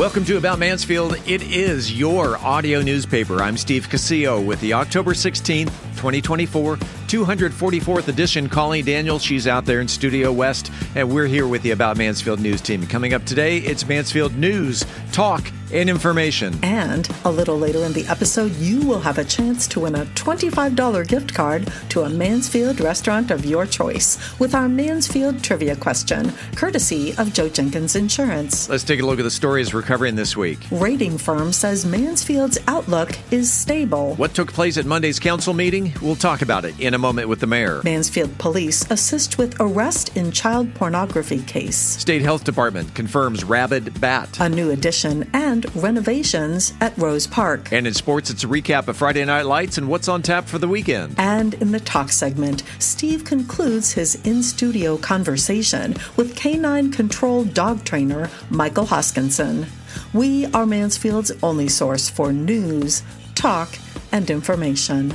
Welcome to About Mansfield. It is your audio newspaper. I'm Steve Casillo with the October 16th, 2024, 244th edition. Colleen Daniel, she's out there in Studio West, and we're here with the About Mansfield news team. Coming up today, it's Mansfield news, talk, and information. And a little later in the episode, you will have a chance to win a $25 gift card to a Mansfield restaurant of your choice with our Mansfield Trivia Question, courtesy of Joe Jenkins Insurance. Let's take a look at the stories we're covering this week. Rating firm says Mansfield's outlook is stable. What took place at Monday's council meeting? We'll talk about it in a moment with the mayor. Mansfield Police assist with arrest in child pornography case. State Health Department confirms rabid bat. A new addition and renovations at Rose Park. And in sports, it's a recap of Friday Night Lights and what's on tap for the weekend. And in the talk segment, Steve concludes his in-studio conversation with canine control dog trainer Michael Hoskinson. We are Mansfield's only source for news, talk, and information.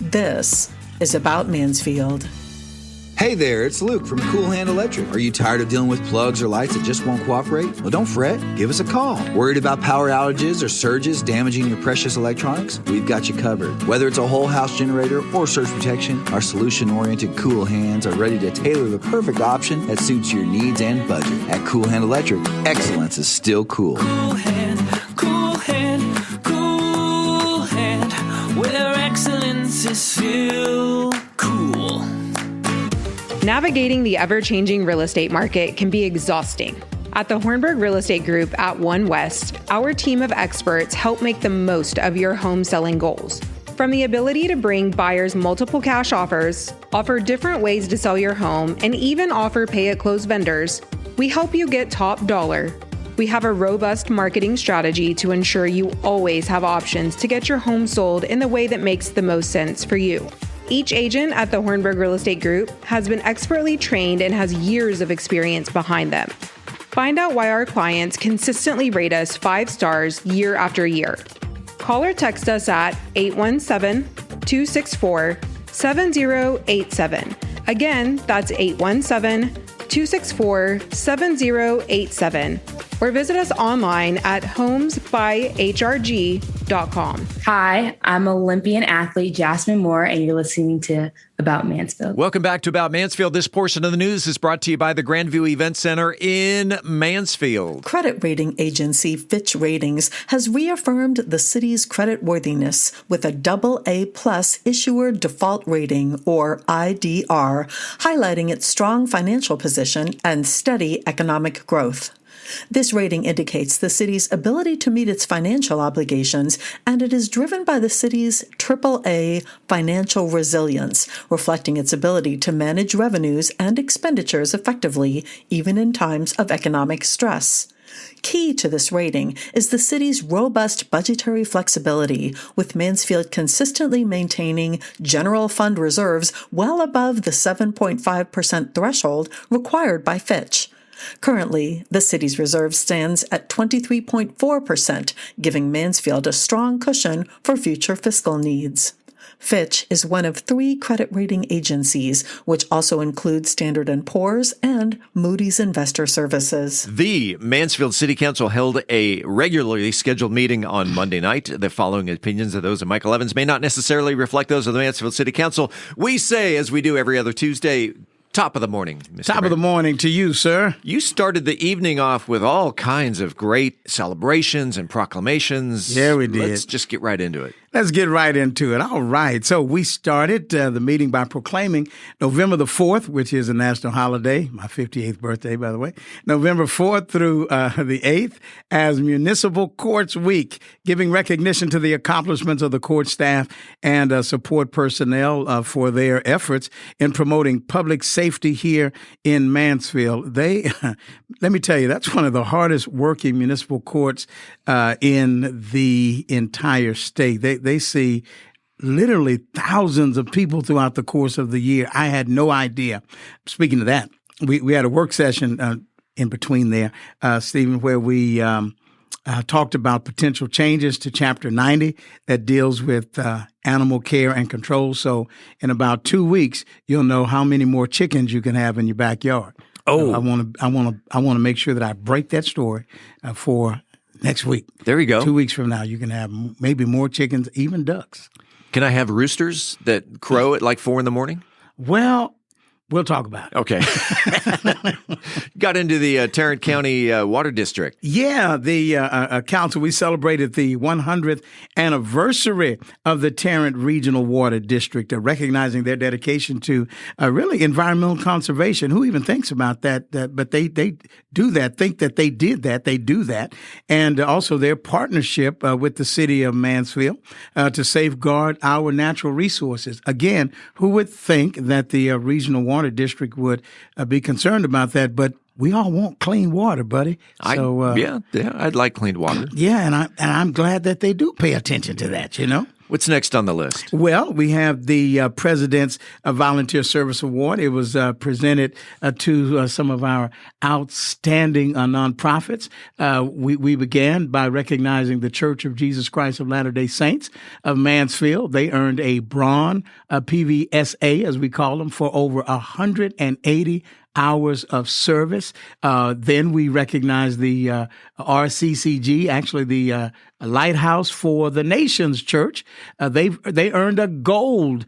This is About Mansfield. Hey there, it's Luke from Cool Hand Electric. Are you tired of dealing with plugs or lights that just won't cooperate? Well, don't fret. Give us a call. Worried about power outages or surges damaging your precious electronics? We've got you covered. Whether it's a whole house generator or surge protection, our solution-oriented Cool Hands are ready to tailor the perfect option that suits your needs and budget. At Cool Hand Electric, excellence is still cool. Cool Hand, Cool Hand, Cool Hand, where excellence is still cool. Navigating the ever-changing real estate market can be exhausting. At the Hornburg Real Estate Group at One West, our team of experts help make the most of your home selling goals. From the ability to bring buyers multiple cash offers, offer different ways to sell your home, and even offer pay-at-close vendors, we help you get top dollar. We have a robust marketing strategy to ensure you always have options to get your home sold in the way that makes the most sense for you. Each agent at the Hornburg Real Estate Group has been expertly trained and has years of experience behind them. Find out why our clients consistently rate us 5 stars year after year. Call or text us at 817-264-7087. Again, that's 817-264-7087. Or visit us online at homesbyhrg.com. Hi, I'm Olympian athlete Jasmine Moore, and you're listening to About Mansfield. Welcome back to About Mansfield. This portion of the news is brought to you by the Grandview Event Center in Mansfield. Credit rating agency Fitch Ratings has reaffirmed the city's creditworthiness with a AA+ issuer default rating, or IDR, highlighting its strong financial position and steady economic growth. This rating indicates the city's ability to meet its financial obligations, and it is driven by the city's AAA financial resilience, reflecting its ability to manage revenues and expenditures effectively, even in times of economic stress. Key to this rating is the city's robust budgetary flexibility, with Mansfield consistently maintaining general fund reserves well above the 7.5% threshold required by Fitch. Currently, the city's reserve stands at 23.4%, giving Mansfield a strong cushion for future fiscal needs. Fitch is one of 3 credit rating agencies, which also include Standard & Poor's and Moody's Investor Services. The Mansfield City Council held a regularly scheduled meeting on Monday night. The following opinions of those of Michael Evans may not necessarily reflect those of the Mansfield City Council. We say, as we do every other Tuesday, top of the morning, Mr. Top of the morning to you, sir. You started the evening off with all kinds of great celebrations and proclamations. Yeah, we did. Let's just get right into it. Let's get right into it. All right. So we started the meeting by proclaiming November the 4th, which is a national holiday, my 58th birthday, by the way, November 4th through the 8th as Municipal Courts Week, giving recognition to the accomplishments of the court staff and support personnel for their efforts in promoting public safety here in Mansfield. Let me tell you, that's one of the hardest working municipal courts in the entire state. They see literally thousands of people throughout the course of the year. I had no idea. Speaking of that, we had a work session in between there, Stephen, where we talked about potential changes to Chapter 90 that deals with animal care and control. So in about 2 weeks, you'll know how many more chickens you can have in your backyard. Oh, I want to make sure that I break that story for next week. There you go. 2 weeks from now, you can have maybe more chickens, even ducks. Can I have roosters that crow at like 4 a.m? Well, we'll talk about it. Okay. Got into the Tarrant County Water District. Yeah, the council, we celebrated the 100th anniversary of the Tarrant Regional Water District, recognizing their dedication to really environmental conservation. Who even thinks about that? But they do that, think that they did that, they do that. And also their partnership with the city of Mansfield to safeguard our natural resources. Again, who would think that the Regional Water District would be concerned about that? But we all want clean water, buddy. So yeah, I'd like clean water. Yeah, and I'm glad that they do pay attention to that. You know. What's next on the list? Well, we have the President's Volunteer Service Award. It was presented to some of our outstanding nonprofits. We began by recognizing the Church of Jesus Christ of Latter-day Saints of Mansfield. They earned a bronze PVSA, as we call them, for over 180 hours of service. Then we recognize the RCCG, actually the Lighthouse for the Nations Church. They earned a gold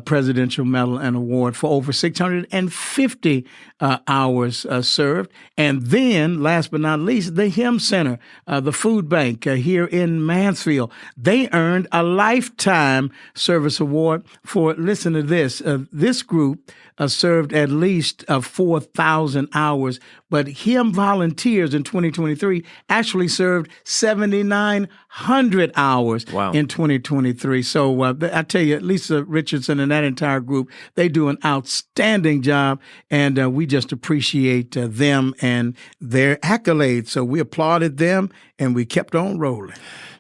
presidential medal and award for over 650 hours served. And then, last but not least, the Hymn Center, the food bank here in Mansfield. They earned a lifetime service award for, listen to this, this group served at least 4,000 hours, but hymn volunteers in 2023 actually served 7,900 hours in 2023. So I tell you, Lisa Richardson and that entire group, they do an outstanding job, and we just appreciate them and their accolades. So we applauded them, and we kept on rolling.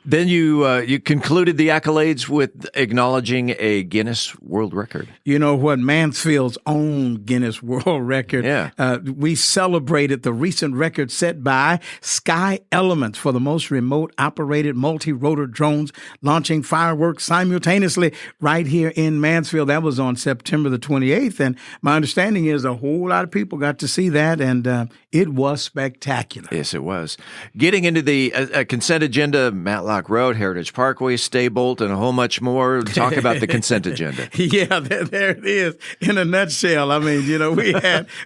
Then you concluded the accolades with acknowledging a Guinness World Record. You know what? Mansfield's own Guinness World Record. Yeah. We celebrated the recent record set by Sky Elements for the most remote operated multi-rotor drones launching fireworks simultaneously right here in Mansfield. That was on September the 28th. And my understanding is a whole lot of people got to see that, and it was spectacular. Yes, it was. Getting into the consent agenda, Matlock Road, Heritage Parkway, Staybolt, and a whole much more. Talk about the consent agenda. Yeah, there it is in a nutshell. I mean, you know,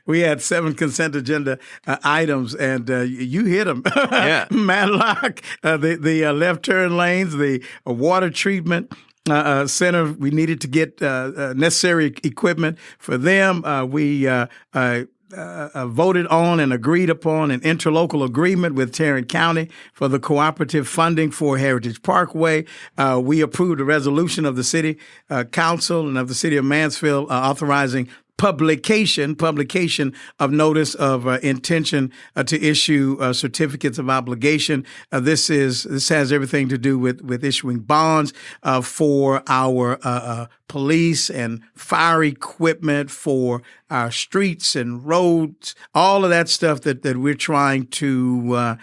we had 7 consent agenda items, and you hit them. Yeah. Matlock, the left turn lanes, the water treatment center. We needed to get necessary equipment for them. We voted on and agreed upon an interlocal agreement with Tarrant County for the cooperative funding for Heritage Parkway. We approved a resolution of the City Council and of the City of Mansfield authorizing publication of notice of intention to issue certificates of obligation. This has everything to do with issuing bonds for our police and fire equipment, for our streets and roads, all of that stuff that we're trying to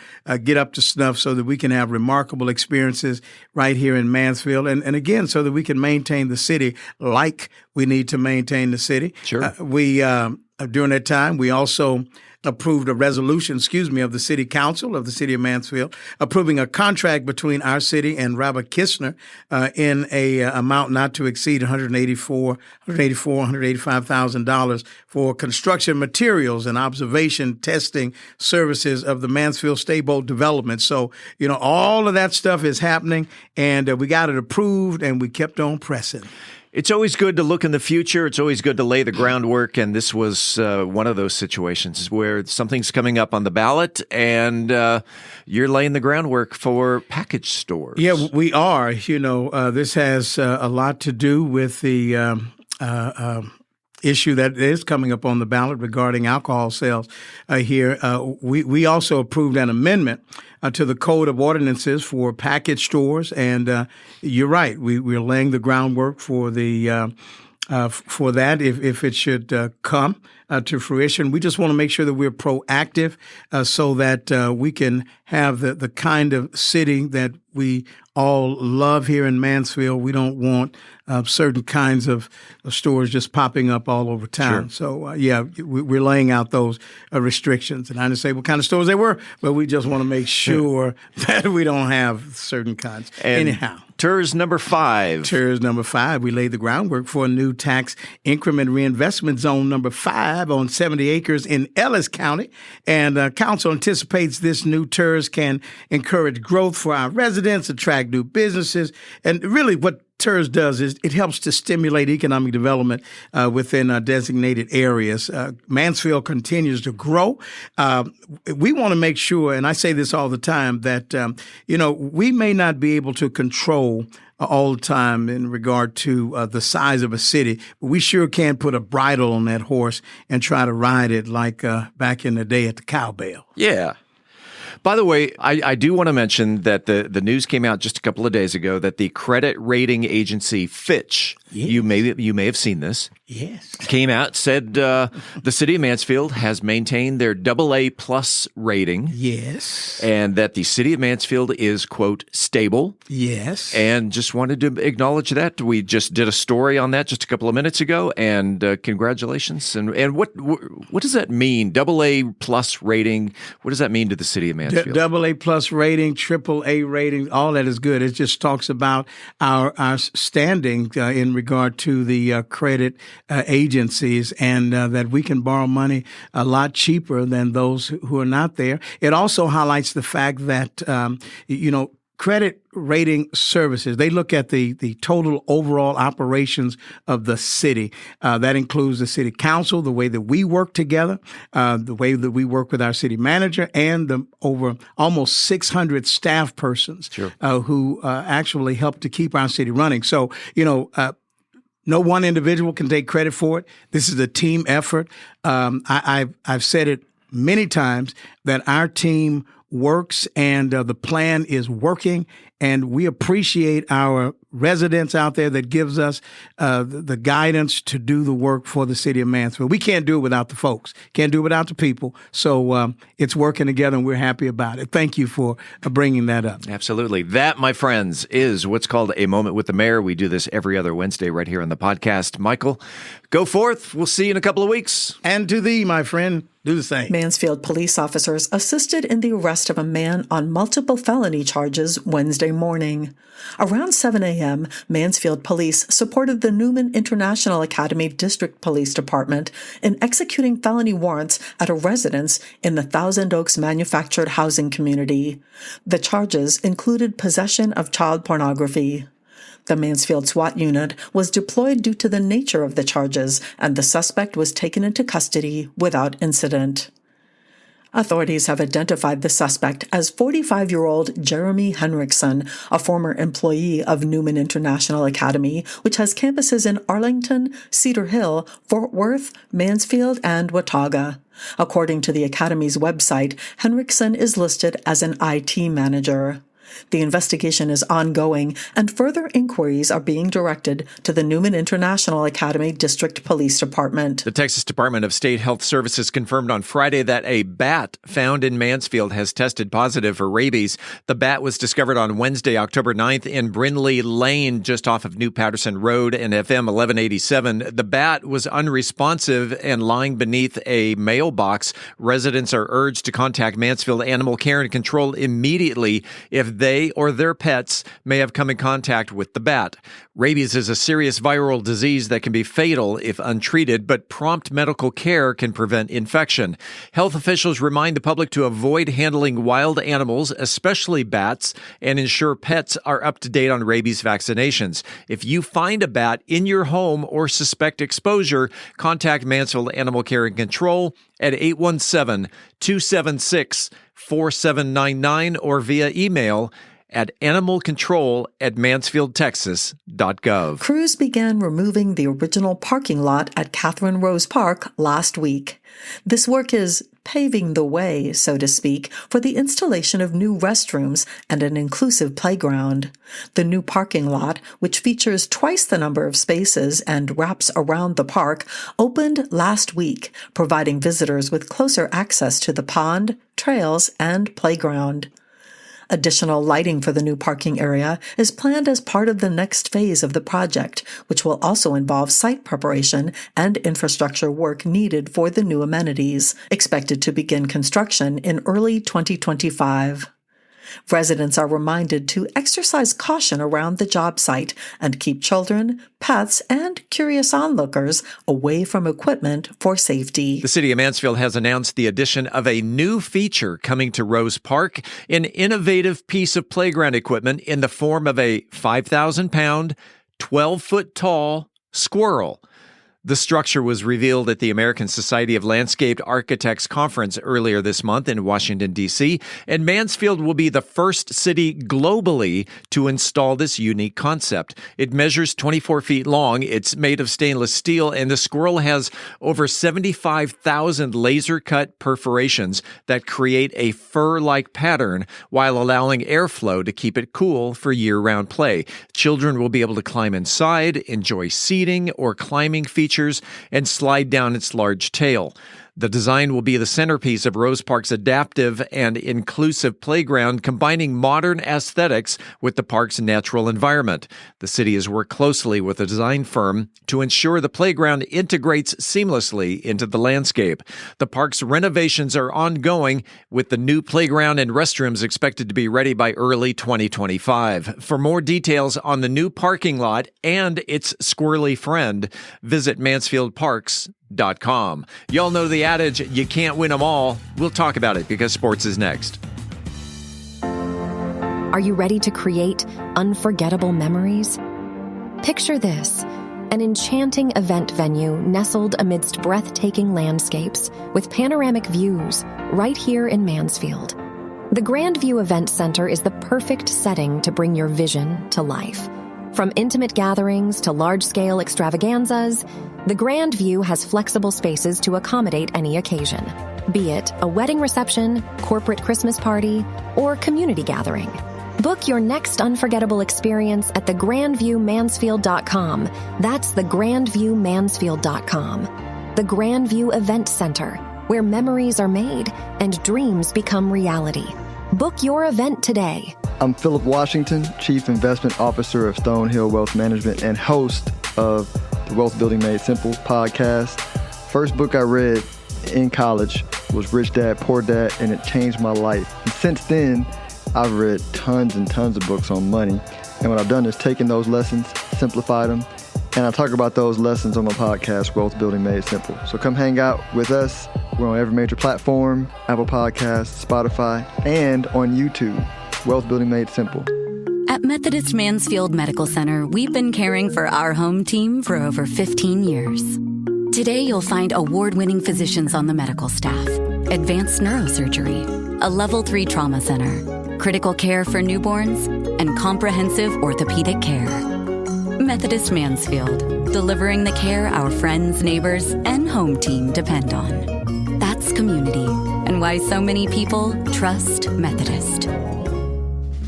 get up to snuff so that we can have remarkable experiences right here in Mansfield. And again, so that we can maintain the city like we need to maintain the city. Sure. During that time, we also approved a resolution, of the City Council of the City of Mansfield, approving a contract between our city and Robert Kistner in a amount not to exceed $185,000 for construction materials and observation testing services of the Mansfield Staybolt development. So, you know, all of that stuff is happening, and we got it approved, and we kept on pressing. It's always good to look in the future. It's always good to lay the groundwork. And this was one of those situations where something's coming up on the ballot and you're laying the groundwork for package stores. Yeah, we are. You know, this has a lot to do with the issue that is coming up on the ballot regarding alcohol sales here. We also approved an amendment to the Code of Ordinances for package stores. And you're right, we're laying the groundwork for the for that if it should come to fruition. We just want to make sure that we're proactive so that we can have the kind of city that we all love here in Mansfield. We don't want certain kinds of stores just popping up all over town. Sure. So, we're laying out those restrictions. And I didn't say what kind of stores they were, but we just want to make sure that we don't have certain kinds. And anyhow. TERS number 5. TERS number 5. We laid the groundwork for a new tax increment reinvestment zone number 5 on 70 acres in Ellis County. And council anticipates this new TERS can encourage growth for our residents, attract new businesses. And really what TERS does is it helps to stimulate economic development within designated areas. Mansfield continues to grow. We want to make sure, and I say this all the time, that, we may not be able to control all the time in regard to the size of a city, but we sure can put a bridle on that horse and try to ride it like back in the day at the cowbell. Yeah. By the way, I do want to mention that the news came out just a couple of days ago that the credit rating agency Fitch, yes. you may have seen this, yes, came out, said the city of Mansfield has maintained their AA+ rating. Yes. And that the city of Mansfield is, quote, stable. Yes. And just wanted to acknowledge that. We just did a story on that just a couple of minutes ago, and congratulations. And what does that mean? AA+ rating, what does that mean to the city of Mansfield? AA+ rating, AAA rating, all that is good. It just talks about our standing in regard to the credit agencies and that we can borrow money a lot cheaper than those who are not there. It also highlights the fact that, credit rating services, they look at the total overall operations of the city. That includes the city council, the way that we work together, the way that we work with our city manager, and the over almost 600 staff persons sure. Who actually help to keep our city running. So, no one individual can take credit for it. This is a team effort. I've said it many times that our team works and the plan is working, and we appreciate our residents out there that gives us the guidance to do the work for the city of Mansfield. We can't do it without the folks, can't do it without the people. So it's working together, and we're happy about it. Thank you for bringing that up. Absolutely. That, my friends, is what's called A Moment with the Mayor. We do this every other Wednesday right here on the podcast. Michael, go forth. We'll see you in a couple of weeks. And to thee, my friend, do the same. Mansfield police officers assisted in the arrest of a man on multiple felony charges Wednesday morning. Around 7 a.m., Mansfield Police supported the Newman International Academy District Police Department in executing felony warrants at a residence in the Thousand Oaks manufactured housing community. The charges included possession of child pornography. The Mansfield SWAT unit was deployed due to the nature of the charges, and the suspect was taken into custody without incident. Authorities have identified the suspect as 45-year-old Jeremy Henriksen, a former employee of Newman International Academy, which has campuses in Arlington, Cedar Hill, Fort Worth, Mansfield, and Watauga. According to the Academy's website, Henriksen is listed as an IT manager. The investigation is ongoing, and further inquiries are being directed to the Newman International Academy District Police Department. The Texas Department of State Health Services confirmed on Friday that a bat found in Mansfield has tested positive for rabies. The bat was discovered on Wednesday, October 9th in Brindley Lane, just off of New Patterson Road and FM 1187. The bat was unresponsive and lying beneath a mailbox. Residents are urged to contact Mansfield Animal Care and Control immediately if they or their pets may have come in contact with the bat. Rabies is a serious viral disease that can be fatal if untreated, but prompt medical care can prevent infection. Health officials remind the public to avoid handling wild animals, especially bats, and ensure pets are up to date on rabies vaccinations. If you find a bat in your home or suspect exposure, contact Mansfield Animal Care and Control at 817-276-4799 or via email at animalcontrol@mansfieldtexas.gov. Crews began removing the original parking lot at Catherine Rose Park last week. This work is paving the way, so to speak, for the installation of new restrooms and an inclusive playground. The new parking lot, which features twice the number of spaces and wraps around the park, opened last week, providing visitors with closer access to the pond, trails, and playground. Additional lighting for the new parking area is planned as part of the next phase of the project, which will also involve site preparation and infrastructure work needed for the new amenities, expected to begin construction in early 2025. Residents are reminded to exercise caution around the job site and keep children, pets, and curious onlookers away from equipment for safety. The city of Mansfield has announced the addition of a new feature coming to Rose Park, an innovative piece of playground equipment in the form of a 5,000-pound, 12-foot-tall squirrel. The structure was revealed at the American Society of Landscape Architects Conference earlier this month in Washington, D.C., and Mansfield will be the first city globally to install this unique concept. It measures 24 feet long, it's made of stainless steel, and the squirrel has over 75,000 laser-cut perforations that create a fur-like pattern while allowing airflow to keep it cool for year-round play. Children will be able to climb inside, enjoy seating or climbing features, and slide down its large tail. The design will be the centerpiece of Rose Park's adaptive and inclusive playground, combining modern aesthetics with the park's natural environment. The city has worked closely with a design firm to ensure the playground integrates seamlessly into the landscape. The park's renovations are ongoing, with the new playground and restrooms expected to be ready by early 2025. For more details on the new parking lot and its squirrely friend, visit mansfieldparks.com. Y'all know the adage, you can't win them all. We'll talk about it because sports is next. Are you ready to create unforgettable memories? Picture this, an enchanting event venue nestled amidst breathtaking landscapes with panoramic views right here in Mansfield. The Grandview Event Center is the perfect setting to bring your vision to life. From intimate gatherings to large-scale extravaganzas, the Grandview has flexible spaces to accommodate any occasion, be it a wedding reception, corporate Christmas party, or community gathering. Book your next unforgettable experience at thegrandviewmansfield.com. That's thegrandviewmansfield.com. The Grandview Event Center, where memories are made and dreams become reality. Book your event today. I'm Philip Washington, Chief Investment Officer of Stonehill Wealth Management and host of the Wealth Building Made Simple podcast. First book I read in college was Rich Dad, Poor Dad, and it changed my life. And since then, I've read tons and tons of books on money. And what I've done is taken those lessons, simplified them, and I talk about those lessons on my podcast, Wealth Building Made Simple. So come hang out with us. We're on every major platform, Apple Podcasts, Spotify, and on YouTube. Wealth Building Made Simple. At Methodist Mansfield Medical Center, we've been caring for our home team for over 15 years. Today, you'll find award-winning physicians on the medical staff, advanced neurosurgery, a level 3 trauma center, critical care for newborns, and comprehensive orthopedic care. Methodist Mansfield, delivering the care our friends, neighbors, and home team depend on. That's community, and why so many people trust Methodist.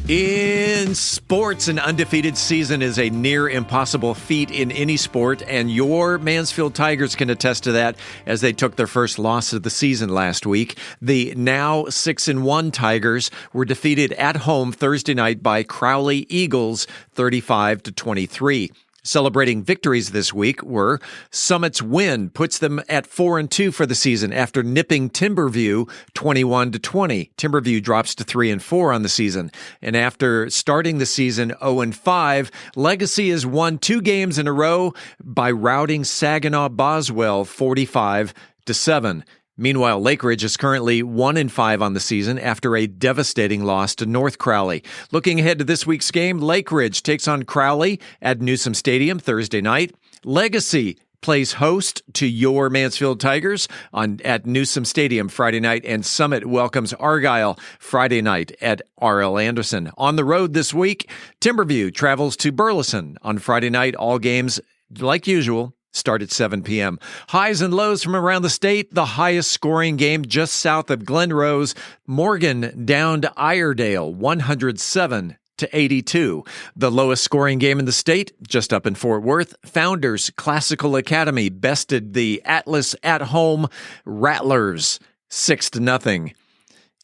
In sports, an undefeated season is a near impossible feat in any sport, and your Mansfield Tigers can attest to that as they took their first loss of the season last week. The now 6-1 Tigers were defeated at home Thursday night by Crowley Eagles 35-23. Celebrating victories this week were Summit's win puts them at 4-2 for the season after nipping Timberview 21-20. Timberview drops to 3-4 on the season. And after starting the season 0-5, Legacy has won 2 games in a row by routing Saginaw Boswell 45-7. Meanwhile, Lake Ridge is currently 1-5 on the season after a devastating loss to North Crowley. Looking ahead to this week's game, Lake Ridge takes on Crowley at Newsom Stadium Thursday night. Legacy plays host to your Mansfield Tigers at Newsom Stadium Friday night, and Summit welcomes Argyle Friday night at R.L. Anderson. On the road this week, Timberview travels to Burleson on Friday night. All games, like usual, start at 7 p.m. Highs and lows from around the state. The highest scoring game just south of Glen Rose. Morgan downed Iredale 107-82. The lowest scoring game in the state, just up in Fort Worth. Founders Classical Academy bested the Atlas at home Rattlers 6-0.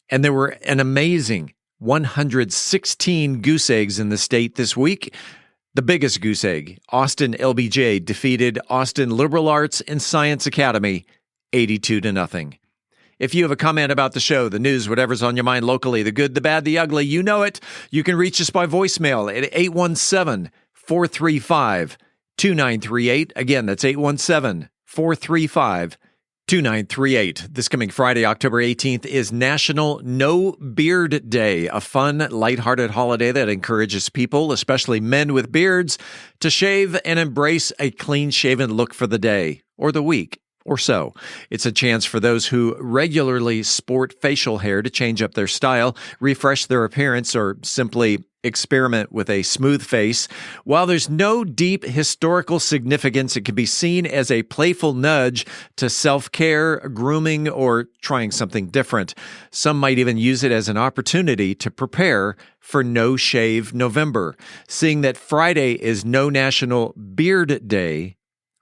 And there were an amazing 116 goose eggs in the state this week. The biggest goose egg, Austin LBJ defeated Austin Liberal Arts and Science Academy 82-0. If you have a comment about the show, the news, whatever's on your mind locally, the good, the bad, the ugly, you know it. You can reach us by voicemail at 817-435-2938. Again, that's 817-435-2938. This coming Friday, October 18th, is National No Beard Day, a fun, lighthearted holiday that encourages people, especially men with beards, to shave and embrace a clean-shaven look for the day or the week or so. It's a chance for those who regularly sport facial hair to change up their style, refresh their appearance, or simply experiment with a smooth face. While there's no deep historical significance, it can be seen as a playful nudge to self-care, grooming, or trying something different. Some might even use it as an opportunity to prepare for No Shave November. Seeing that Friday is No National Beard Day,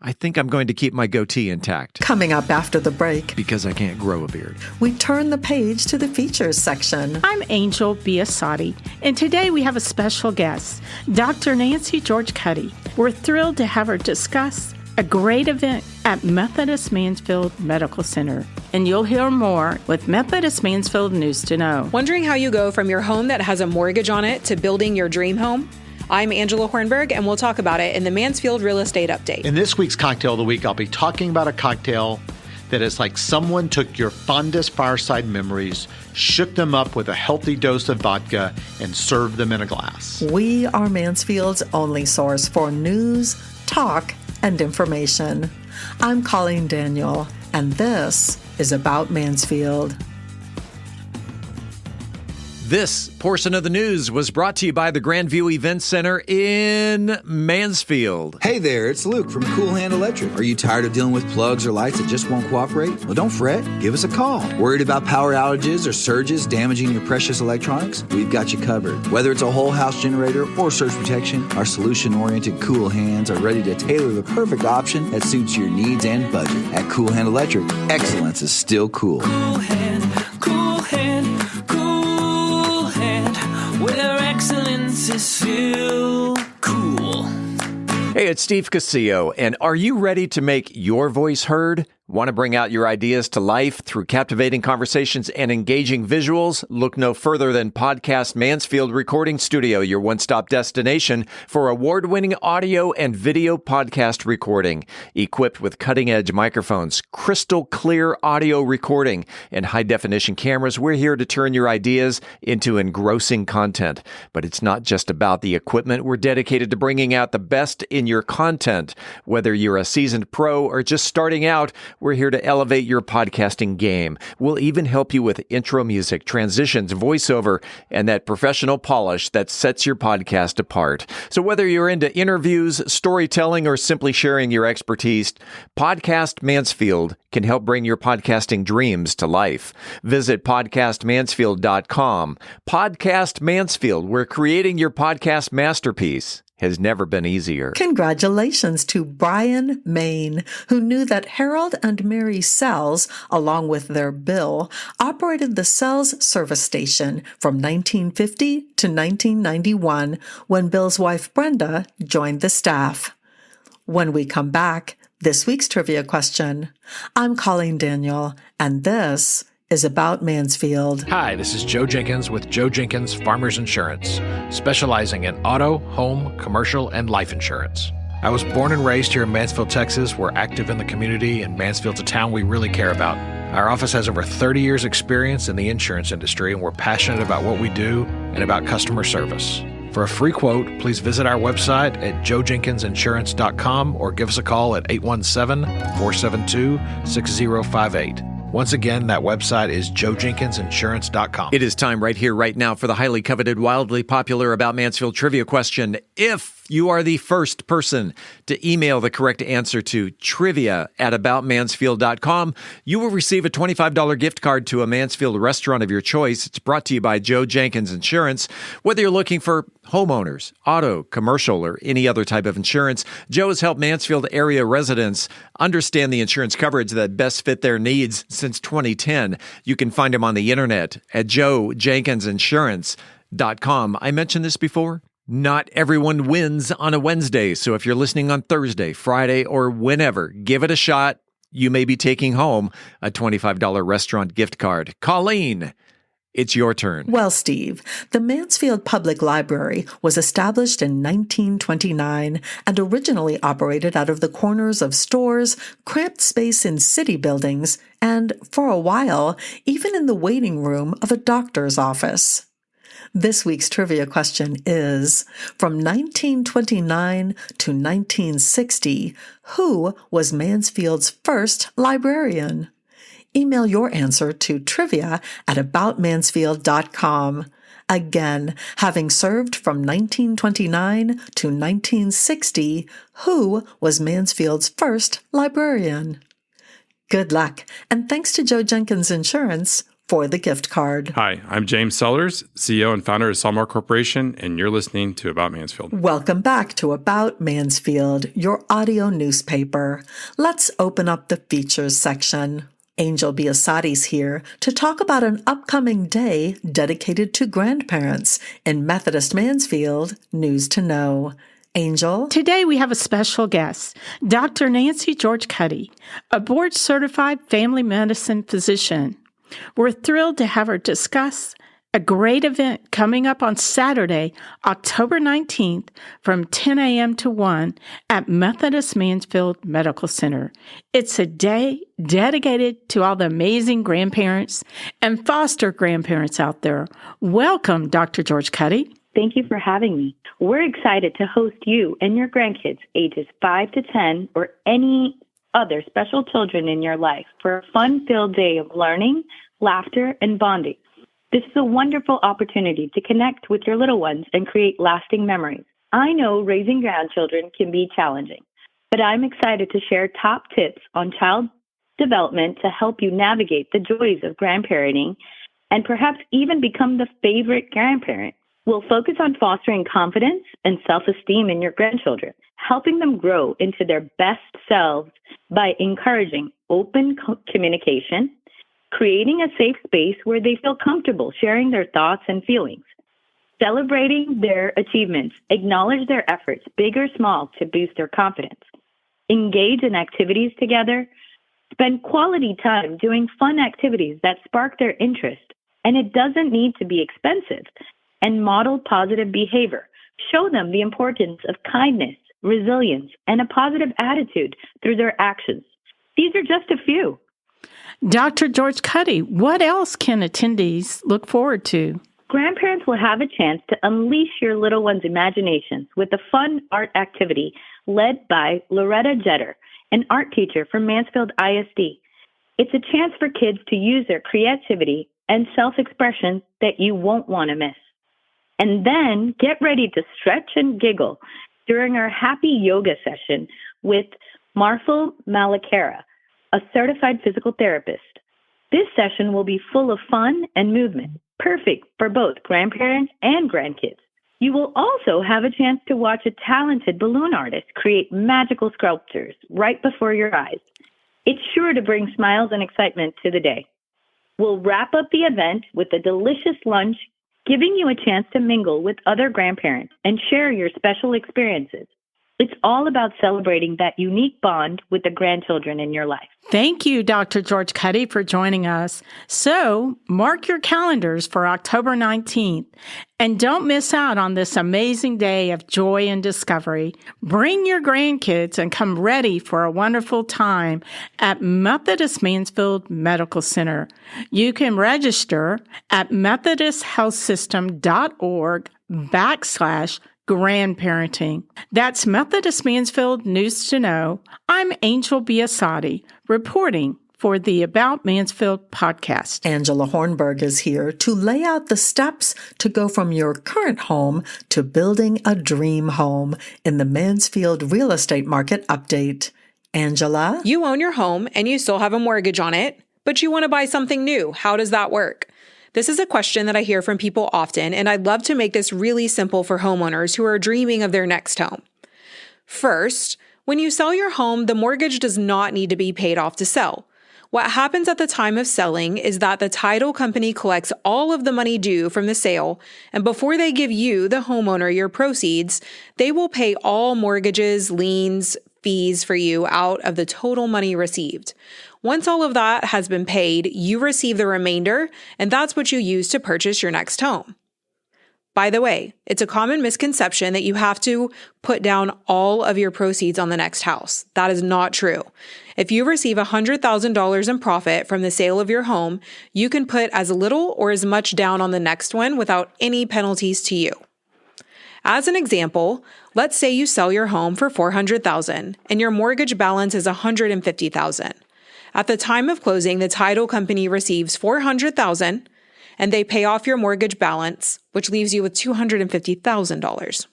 I think I'm going to keep my goatee intact. Coming up after the break, because I can't grow a beard, we turn the page to the features section. I'm Angel Biasatti, and today we have a special guest, Dr. Nancy George Cuddy. We're thrilled to have her discuss a great event at Methodist Mansfield Medical Center. And you'll hear more with Methodist Mansfield News to Know. Wondering how you go from your home that has a mortgage on it to building your dream home? I'm Angela Hornburg, and we'll talk about it in the Mansfield Real Estate Update. In this week's Cocktail of the Week, I'll be talking about a cocktail that is like someone took your fondest fireside memories, shook them up with a healthy dose of vodka, and served them in a glass. We are Mansfield's only source for news, talk, and information. I'm Colleen Daniel, and this is About Mansfield. This portion of the news was brought to you by the Grandview Event Center in Mansfield. Hey there, it's Luke from Cool Hand Electric. Are you tired of dealing with plugs or lights that just won't cooperate? Well, don't fret. Give us a call. Worried about power outages or surges damaging your precious electronics? We've got you covered. Whether it's a whole house generator or surge protection, our solution-oriented Cool Hands are ready to tailor the perfect option that suits your needs and budget. At Cool Hand Electric, excellence is still cool. Cool hand, cool hand, cool hand, where excellence is still cool. Hey, it's Steve Casillo, and are you ready to make your voice heard? Want to bring out your ideas to life through captivating conversations and engaging visuals? Look no further than Podcast Mansfield Recording Studio, your one-stop destination for award-winning audio and video podcast recording. Equipped with cutting-edge microphones, crystal clear audio recording, and high-definition cameras, we're here to turn your ideas into engrossing content. But it's not just about the equipment. We're dedicated to bringing out the best in your content. Whether you're a seasoned pro or just starting out, we're here to elevate your podcasting game. We'll even help you with intro music, transitions, voiceover, and that professional polish that sets your podcast apart. So whether you're into interviews, storytelling, or simply sharing your expertise, Podcast Mansfield can help bring your podcasting dreams to life. Visit podcastmansfield.com. Podcast Mansfield, where creating your podcast masterpiece has never been easier. Congratulations to Brian Main, who knew that Harold and Mary Sells, along with their Bill, operated the Sells service station from 1950 to 1991 when Bill's wife Brenda joined the staff. When we come back, this week's trivia question. I'm Colleen Daniel, and this is About Mansfield. Hi, this is Joe Jenkins with Joe Jenkins Farmers Insurance, specializing in auto, home, commercial, and life insurance. I was born and raised here in Mansfield, Texas. We're active in the community, and Mansfield's a town we really care about. Our office has over 30 years experience in the insurance industry, and we're passionate about what we do and about customer service. For a free quote, please visit our website at joejenkinsinsurance.com or give us a call at 817-472-6058. Once again, that website is joejenkinsinsurance.com. It is time right here, right now, for the highly coveted, wildly popular About Mansfield Trivia Question. If you are the first person to email the correct answer to trivia@aboutmansfield.com, you will receive a $25 gift card to a Mansfield restaurant of your choice. It's brought to you by Joe Jenkins Insurance. Whether you're looking for homeowners, auto, commercial, or any other type of insurance, Joe has helped Mansfield area residents understand the insurance coverage that best fit their needs since 2010. You can find him on the internet at joejenkinsinsurance.com. I mentioned this before. Not everyone wins on a Wednesday, so if you're listening on Thursday, Friday, or whenever, give it a shot. You may be taking home a $25 restaurant gift card. Colleen, it's your turn. Well, Steve, the Mansfield Public Library was established in 1929 and originally operated out of the corners of stores, cramped space in city buildings, and, for a while, even in the waiting room of a doctor's office. This week's trivia question is, from 1929 to 1960, who was Mansfield's first librarian? Email your answer to trivia@aboutmansfield.com. Again, having served from 1929 to 1960, who was Mansfield's first librarian? Good luck, and thanks to Joe Jenkins Insurance for the gift card. Hi, I'm James Sellers, CEO and founder of Sawmore Corporation, and you're listening to About Mansfield. Welcome back to About Mansfield, your audio newspaper. Let's open up the features section. Angel Biassatti's here to talk about an upcoming day dedicated to grandparents in Methodist Mansfield, News to Know. Angel? Today we have a special guest, Dr. Nancy George Cuddy, a board-certified family medicine physician. We're thrilled to have her discuss a great event coming up on Saturday, October 19th from 10 a.m. to 1 at Methodist Mansfield Medical Center. It's a day dedicated to all the amazing grandparents and foster grandparents out there. Welcome, Dr. George Cuddy. Thank you for having me. We're excited to host you and your grandkids ages 5 to 10 or any other special children in your life for a fun-filled day of learning, laughter, and bonding. This is a wonderful opportunity to connect with your little ones and create lasting memories. I know raising grandchildren can be challenging, but I'm excited to share top tips on child development to help you navigate the joys of grandparenting and perhaps even become the favorite grandparent. We'll focus on fostering confidence and self-esteem in your grandchildren, helping them grow into their best selves by encouraging open communication, creating a safe space where they feel comfortable sharing their thoughts and feelings, celebrating their achievements, acknowledge their efforts, big or small, to boost their confidence, engage in activities together, spend quality time doing fun activities that spark their interest, and it doesn't need to be expensive, and model positive behavior. Show them the importance of kindness, resilience, and a positive attitude through their actions. These are just a few. Dr. George Cuddy, what else can attendees look forward to? Grandparents will have a chance to unleash your little one's imaginations with a fun art activity led by Loretta Jetter, an art teacher from Mansfield ISD. It's a chance for kids to use their creativity and self-expression that you won't want to miss. And then get ready to stretch and giggle during our happy yoga session with Marfil Malakara, a certified physical therapist. This session will be full of fun and movement, perfect for both grandparents and grandkids. You will also have a chance to watch a talented balloon artist create magical sculptures right before your eyes. It's sure to bring smiles and excitement to the day. We'll wrap up the event with a delicious lunch, giving you a chance to mingle with other grandparents and share your special experiences. It's all about celebrating that unique bond with the grandchildren in your life. Thank you, Dr. George Cuddy, for joining us. So, mark your calendars for October 19th. And don't miss out on this amazing day of joy and discovery. Bring your grandkids and come ready for a wonderful time at Methodist Mansfield Medical Center. You can register at methodisthealthsystem.org/grandparenting. That's Methodist Mansfield News to Know. I'm Angel Biasatti, reporting for the About Mansfield podcast. Angela Hornburg is here to lay out the steps to go from your current home to building a dream home in the Mansfield Real Estate Market Update. Angela? You own your home and you still have a mortgage on it, but you want to buy something new. How does that work? This is a question that I hear from people often, and I'd love to make this really simple for homeowners who are dreaming of their next home. First, when you sell your home, the mortgage does not need to be paid off to sell. What happens at the time of selling is that the title company collects all of the money due from the sale, and before they give you, the homeowner, your proceeds, they will pay all mortgages, liens, fees for you out of the total money received. Once all of that has been paid, you receive the remainder, and that's what you use to purchase your next home. By the way, it's a common misconception that you have to put down all of your proceeds on the next house. That is not true. If you receive $100,000 in profit from the sale of your home, you can put as little or as much down on the next one without any penalties to you. As an example, let's say you sell your home for $400,000 and your mortgage balance is $150,000. At the time of closing, the title company receives $400,000 and they pay off your mortgage balance, which leaves you with $250,000.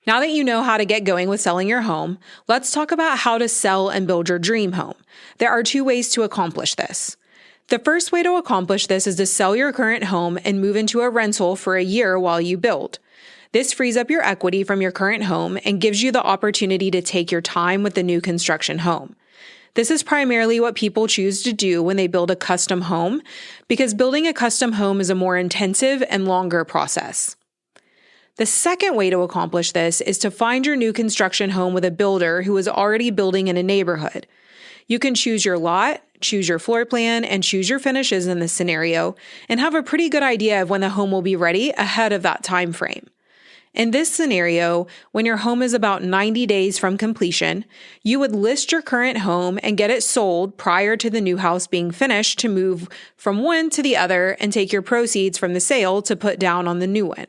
Now that you know how to get going with selling your home, let's talk about how to sell and build your dream home. There are 2 ways to accomplish this. The first way to accomplish this is to sell your current home and move into a rental for a year while you build. This frees up your equity from your current home and gives you the opportunity to take your time with the new construction home. This is primarily what people choose to do when they build a custom home, because building a custom home is a more intensive and longer process. The second way to accomplish this is to find your new construction home with a builder who is already building in a neighborhood. You can choose your lot, choose your floor plan, and choose your finishes in this scenario, and have a pretty good idea of when the home will be ready ahead of that time frame. In this scenario, when your home is about 90 days from completion, you would list your current home and get it sold prior to the new house being finished to move from one to the other and take your proceeds from the sale to put down on the new one.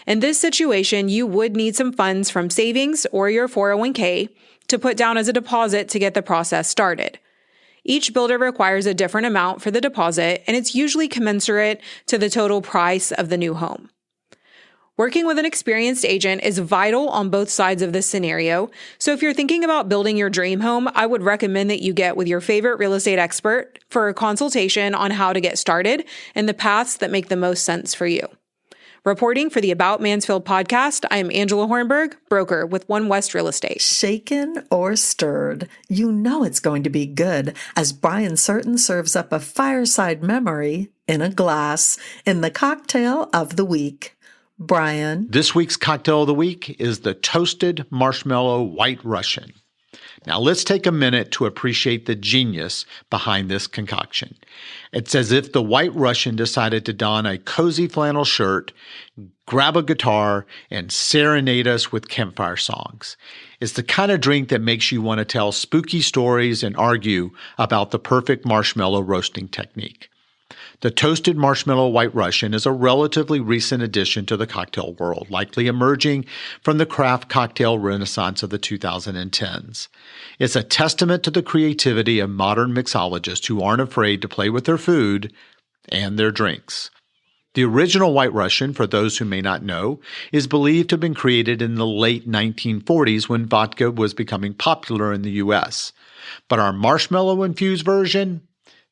In this situation, you would need some funds from savings or your 401k to put down as a deposit to get the process started. Each builder requires a different amount for the deposit, and it's usually commensurate to the total price of the new home. Working with an experienced agent is vital on both sides of this scenario, so if you're thinking about building your dream home, I would recommend that you get with your favorite real estate expert for a consultation on how to get started and the paths that make the most sense for you. Reporting for the About Mansfield podcast, I am Angela Hornburg, broker with One West Real Estate. Shaken or stirred, you know it's going to be good as Brian Certain serves up a fireside memory in a glass in the cocktail of the week. Brian. This week's cocktail of the week is the Toasted Marshmallow White Russian. Now let's take a minute to appreciate the genius behind this concoction. It's as if the White Russian decided to don a cozy flannel shirt, grab a guitar, and serenade us with campfire songs. It's the kind of drink that makes you want to tell spooky stories and argue about the perfect marshmallow roasting technique. The Toasted Marshmallow White Russian is a relatively recent addition to the cocktail world, likely emerging from the craft cocktail renaissance of the 2010s. It's a testament to the creativity of modern mixologists who aren't afraid to play with their food and their drinks. The original White Russian, for those who may not know, is believed to have been created in the late 1940s when vodka was becoming popular in the U.S. But our marshmallow-infused version?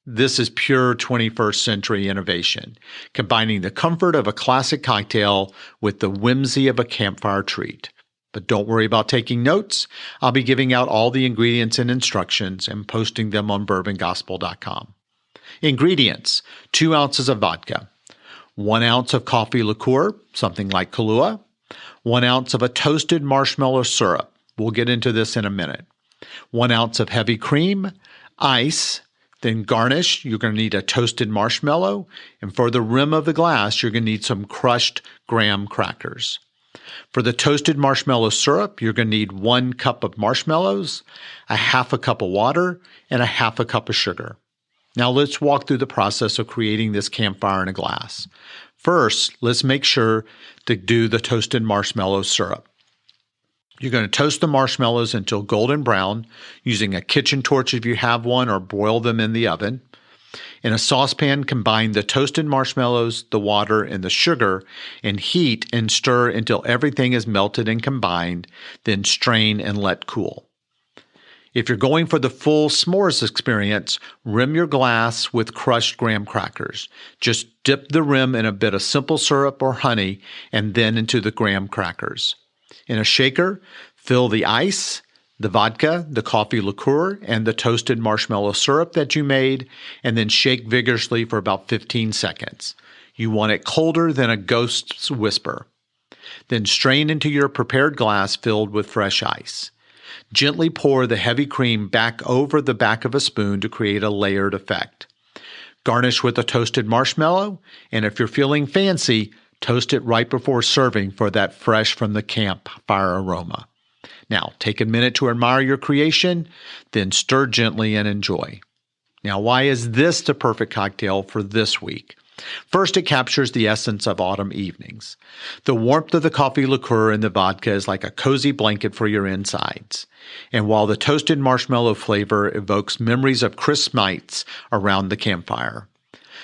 This is pure 21st century innovation, combining the comfort of a classic cocktail with the whimsy of a campfire treat. But don't worry about taking notes. I'll be giving out all the ingredients and instructions and posting them on bourbongospel.com. Ingredients: 2 ounces of vodka, 1 ounce of coffee liqueur, something like Kahlua, 1 ounce of a toasted marshmallow syrup, We'll get into this in a minute. 1 ounce of heavy cream, ice, then garnish. You're going to need a toasted marshmallow. And for the rim of the glass, you're going to need some crushed graham crackers. For the toasted marshmallow syrup, you're going to need 1 cup of marshmallows, a half a cup of water, and a half a cup of sugar. Now let's walk through the process of creating this campfire in a glass. First, let's make sure to do the toasted marshmallow syrup. You're going to toast the marshmallows until golden brown using a kitchen torch if you have one, or broil them in the oven. In a saucepan, combine the toasted marshmallows, the water, and the sugar, and heat and stir until everything is melted and combined, then strain and let cool. If you're going for the full s'mores experience, rim your glass with crushed graham crackers. Just dip the rim in a bit of simple syrup or honey and then into the graham crackers. In a shaker, fill the ice, the vodka, the coffee liqueur, and the toasted marshmallow syrup that you made, and then shake vigorously for about 15 seconds. You want it colder than a ghost's whisper. Then strain into your prepared glass filled with fresh ice. Gently pour the heavy cream back over the back of a spoon to create a layered effect. Garnish with a toasted marshmallow, and if you're feeling fancy, toast it right before serving for that fresh from the campfire aroma. Now, take a minute to admire your creation, then stir gently and enjoy. Now, why is this the perfect cocktail for this week? First, it captures the essence of autumn evenings. The warmth of the coffee liqueur and the vodka is like a cozy blanket for your insides. And while the toasted marshmallow flavor evokes memories of crisp nights around the campfire.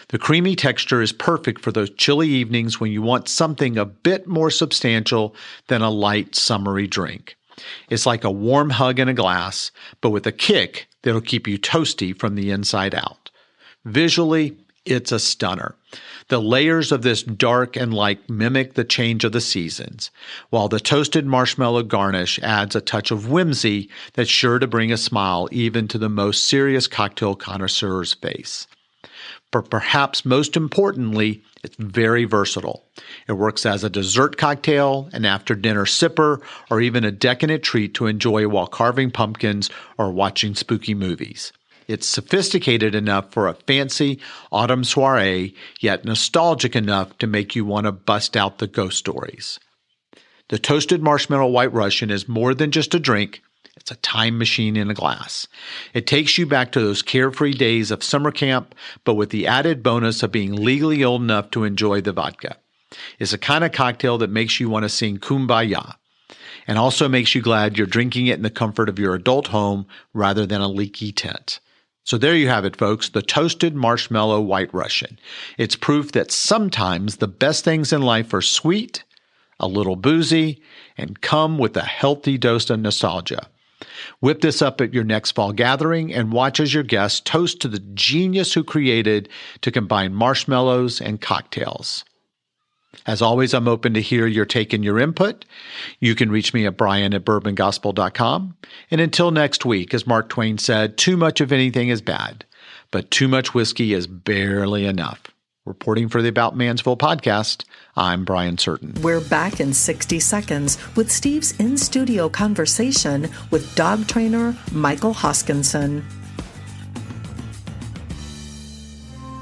The creamy texture is perfect for those chilly evenings when you want something a bit more substantial than a light, summery drink. It's like a warm hug in a glass, but with a kick that'll keep you toasty from the inside out. Visually, it's a stunner. The layers of this dark and light mimic the change of the seasons, while the toasted marshmallow garnish adds a touch of whimsy that's sure to bring a smile even to the most serious cocktail connoisseur's face. But perhaps most importantly, it's very versatile. It works as a dessert cocktail, an after-dinner sipper, or even a decadent treat to enjoy while carving pumpkins or watching spooky movies. It's sophisticated enough for a fancy autumn soiree, yet nostalgic enough to make you want to bust out the ghost stories. The toasted marshmallow White Russian is more than just a drink. It's a time machine in a glass. It takes you back to those carefree days of summer camp, but with the added bonus of being legally old enough to enjoy the vodka. It's a kind of cocktail that makes you want to sing Kumbaya, and also makes you glad you're drinking it in the comfort of your adult home rather than a leaky tent. So there you have it, folks, the toasted marshmallow White Russian. It's proof that sometimes the best things in life are sweet, a little boozy, and come with a healthy dose of nostalgia. Whip this up at your next fall gathering and watch as your guests toast to the genius who created to combine marshmallows and cocktails. As always, I'm open to hear your take and your input. You can reach me at brian@bourbongospel.com. And until next week, as Mark Twain said, too much of anything is bad, but too much whiskey is barely enough. Reporting for the About Mansfield podcast, I'm Brian Certain. We're back in 60 seconds with Steve's in-studio conversation with dog trainer Michael Hoskinson.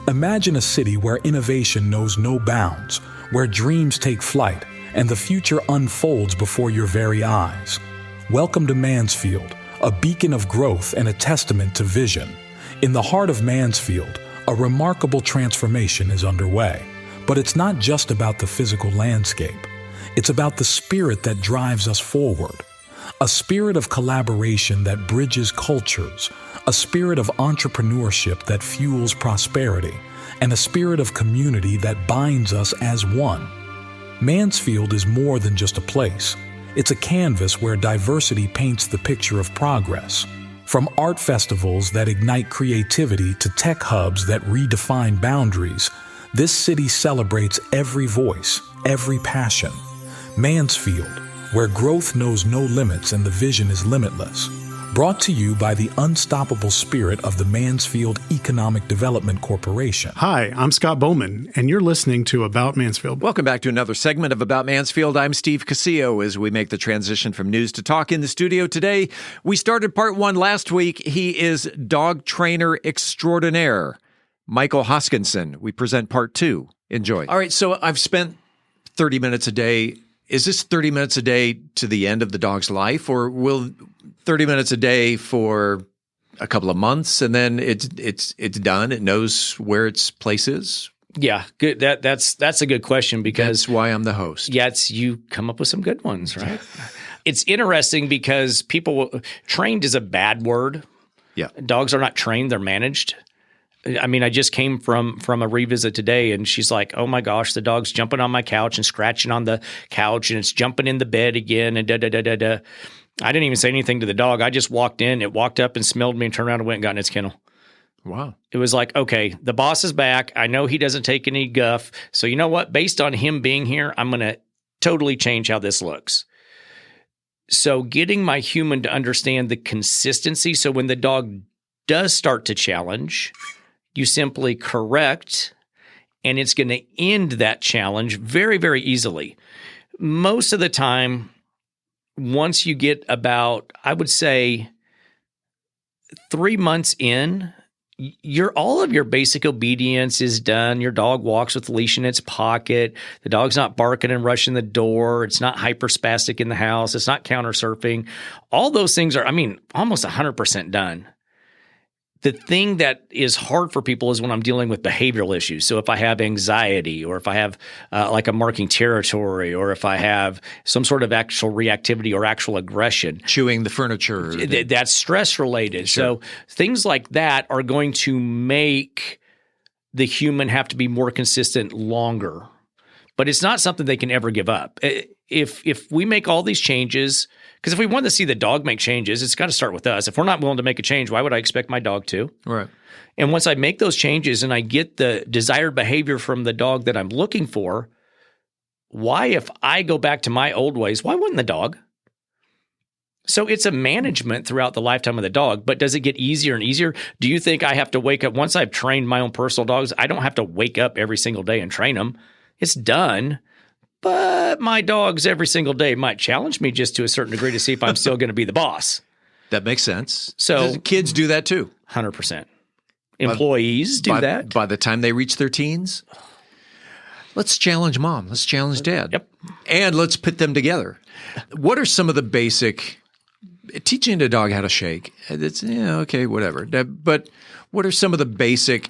Imagine a city where innovation knows no bounds, where dreams take flight, and the future unfolds before your very eyes. Welcome to Mansfield, a beacon of growth and a testament to vision. In the heart of Mansfield, a remarkable transformation is underway. But it's not just about the physical landscape. It's about the spirit that drives us forward. A spirit of collaboration that bridges cultures, a spirit of entrepreneurship that fuels prosperity, and a spirit of community that binds us as one. Mansfield is more than just a place. It's a canvas where diversity paints the picture of progress. From art festivals that ignite creativity to tech hubs that redefine boundaries, this city celebrates every voice, every passion. Mansfield, where growth knows no limits and the vision is limitless. Brought to you by the unstoppable spirit of the Mansfield Economic Development Corporation. Hi, I'm Scott Bowman, and you're listening to About Mansfield. Welcome back to another segment of About Mansfield. I'm Steve Casillo as we make the transition from news to talk in the studio today. We started part one last week. He is dog trainer extraordinaire, Michael Hoskinson. We present part two. Enjoy. All right, so I've spent 30 minutes a day. Is this 30 minutes a day to the end of the dog's life, or will 30 minutes a day for a couple of months and then it's done? It knows where its place is? Yeah, good. That's a good question because that's why I'm the host. Yeah, you come up with some good ones, right? It's interesting because trained is a bad word. Yeah. Dogs are not trained, they're managed. I mean, I just came from a revisit today, and she's like, oh my gosh, the dog's jumping on my couch and scratching on the couch, and it's jumping in the bed again, and da-da-da-da-da. I didn't even say anything to the dog. I just walked in. It walked up and smelled me and turned around and went and got in its kennel. Wow. It was like, okay, the boss is back. I know he doesn't take any guff. So you know what? Based on him being here, I'm going to totally change how this looks. So getting my human to understand the consistency. So when the dog does start to challenge, you simply correct, and it's going to end that challenge very, very easily. Most of the time, once you get about, I would say, 3 months in, all of your basic obedience is done. Your dog walks with the leash in its pocket. The dog's not barking and rushing the door. It's not hyperspastic in the house. It's not counter surfing. All those things are, almost 100% done. The thing that is hard for people is when I'm dealing with behavioral issues. So if I have anxiety, or if I have like a marking territory, or if I have some sort of actual reactivity or actual aggression. Chewing the furniture. That's stress related. Sure. So things like that are going to make the human have to be more consistent longer. But it's not something they can ever give up. If we make all these changes, because if we want to see the dog make changes, it's got to start with us. If we're not willing to make a change, why would I expect my dog to? Right. And once I make those changes and I get the desired behavior from the dog that I'm looking for, why, if I go back to my old ways, why wouldn't the dog? So it's a management throughout the lifetime of the dog, but does it get easier and easier? Do you think I have to wake up? Once I've trained my own personal dogs, I don't have to wake up every single day and train them. It's done. But my dogs every single day might challenge me just to a certain degree to see if I'm still going to be the boss. That makes sense. So kids do that too. 100%. Employees do that. By the time they reach their teens, let's challenge mom. Let's challenge dad. Yep. And let's put them together. What are some of the basic teaching a dog how to shake? It's okay, whatever. But what are some of the basic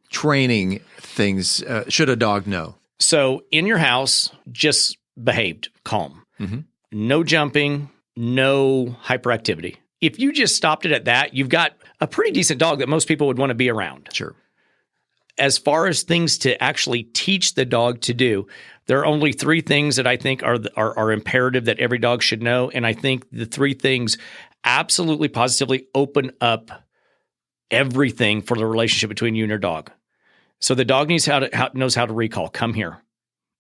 training things should a dog know? So in your house, just behaved, calm. Mm-hmm. No jumping, no hyperactivity. If you just stopped it at that, you've got a pretty decent dog that most people would want to be around. Sure. As far as things to actually teach the dog to do, there are only 3 things that I think are imperative that every dog should know. And I think the 3 things absolutely positively open up everything for the relationship between you and your dog. So the dog knows how to recall. Come here,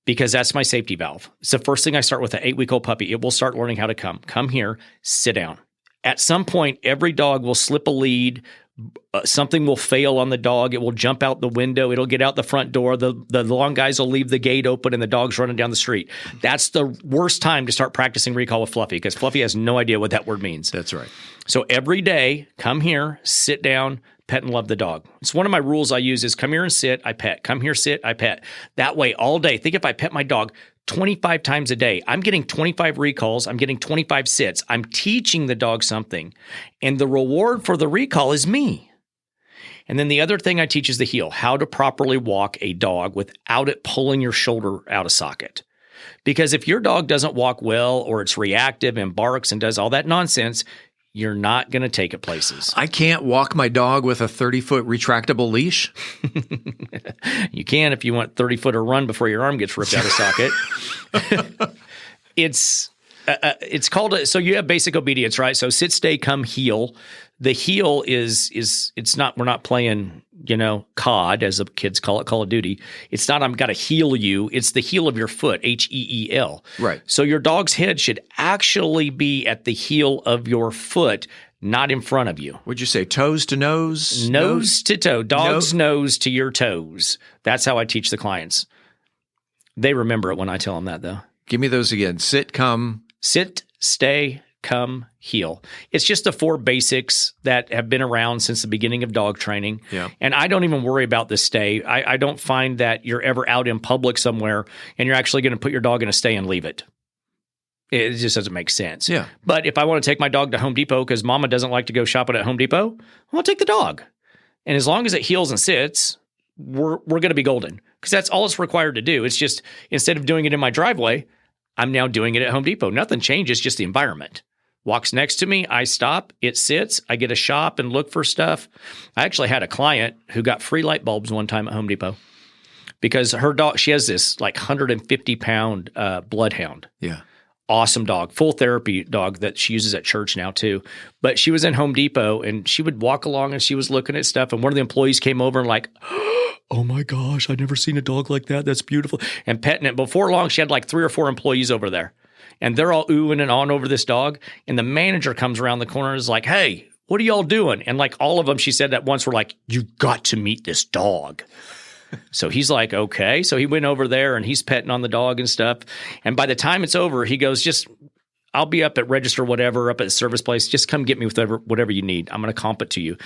because that's my safety valve. It's the first thing I start with an 8-week-old puppy. It will start learning how to come. Come here, sit down. At some point, every dog will slip a lead. Something will fail on the dog. It will jump out the window. It'll get out the front door. The long guys will leave the gate open and the dog's running down the street. That's the worst time to start practicing recall with Fluffy, because Fluffy has no idea what that word means. That's right. So every day, come here, sit down, pet and love the dog. It's one of my rules I use is come here and sit, I pet. Come here, sit, I pet. That way all day. Think if I pet my dog 25 times a day, I'm getting 25 recalls. I'm getting 25 sits. I'm teaching the dog something. And the reward for the recall is me. And then the other thing I teach is the heel, how to properly walk a dog without it pulling your shoulder out of socket. Because if your dog doesn't walk well, or it's reactive and barks and does all that nonsense, you're not going to take it places. I can't walk my dog with a 30-foot retractable leash? You can if you want 30-footer run before your arm gets ripped out of socket. It's called so you have basic obedience, right? So sit, stay, come, heel. The heel is it's not, we're not playing, COD, as the kids call it, Call of Duty. It's not, I'm got to heel you. It's the heel of your foot, HEEL. Right. So your dog's head should actually be at the heel of your foot, not in front of you. Would you say toes to nose? Nose to toe. Dog's nose to your toes. That's how I teach the clients. They remember it when I tell them that, though. Give me those again. Sit, come. Sit, stay, come, heel. It's just the 4 basics that have been around since the beginning of dog training. Yeah. And I don't even worry about the stay. I don't find that you're ever out in public somewhere and you're actually going to put your dog in a stay and leave it. It just doesn't make sense. Yeah. But if I want to take my dog to Home Depot because mama doesn't like to go shopping at Home Depot, well, I'll take the dog. And as long as it heels and sits, we're going to be golden because that's all it's required to do. It's just instead of doing it in my driveway, I'm now doing it at Home Depot. Nothing changes, just the environment. Walks next to me, I stop, it sits, I get a shop and look for stuff. I actually had a client who got free light bulbs one time at Home Depot because her dog, she has this like 150-pound bloodhound. Yeah. Awesome dog, full therapy dog that she uses at church now too. But she was in Home Depot and she would walk along and she was looking at stuff. And one of the employees came over and like, oh my gosh, I've never seen a dog like that. That's beautiful. And petting it. Before long, she had like 3 or 4 employees over there. And they're all oohing and on over this dog. And the manager comes around the corner and is like, hey, what are y'all doing? And like all of them, she said at once, were like, you got to meet this dog. So he's like, okay. So he went over there and he's petting on the dog and stuff. And by the time it's over, he goes, I'll be up at register, whatever, up at the service place. Just come get me with whatever you need. I'm going to comp it to you.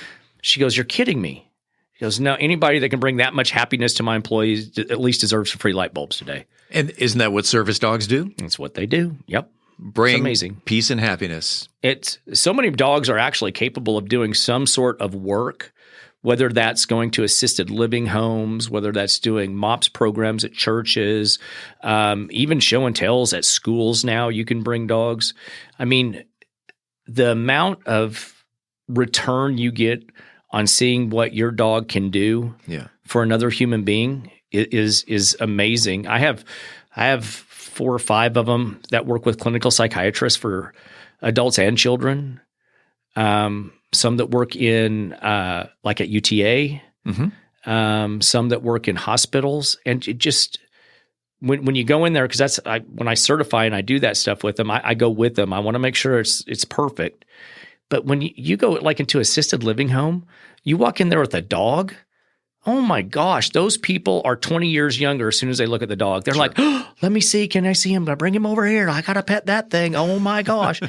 She goes, you're kidding me. He goes, no, anybody that can bring that much happiness to my employees at least deserves some free light bulbs today. And isn't that what service dogs do? That's what they do. Yep. Bring it's amazing. Peace and happiness. It's so many dogs are actually capable of doing some sort of work, whether that's going to assisted living homes, whether that's doing MOPS programs at churches, even show and tells at schools now you can bring dogs. I mean, the amount of return you get on seeing what your dog can do for another human being is amazing. I have 4 or 5 of them that work with clinical psychiatrists for adults and children. Some that work in like at UTA, some that work in hospitals, and it just when you go in there, because when I certify and I do that stuff with them, I go with them. I want to make sure it's perfect. But when you go like into assisted living home, you walk in there with a dog. Oh my gosh, those people are 20 years younger as soon as they look at the dog. They're like, oh, let me see. Can I see him? Bring him over here. I got to pet that thing. Oh my gosh.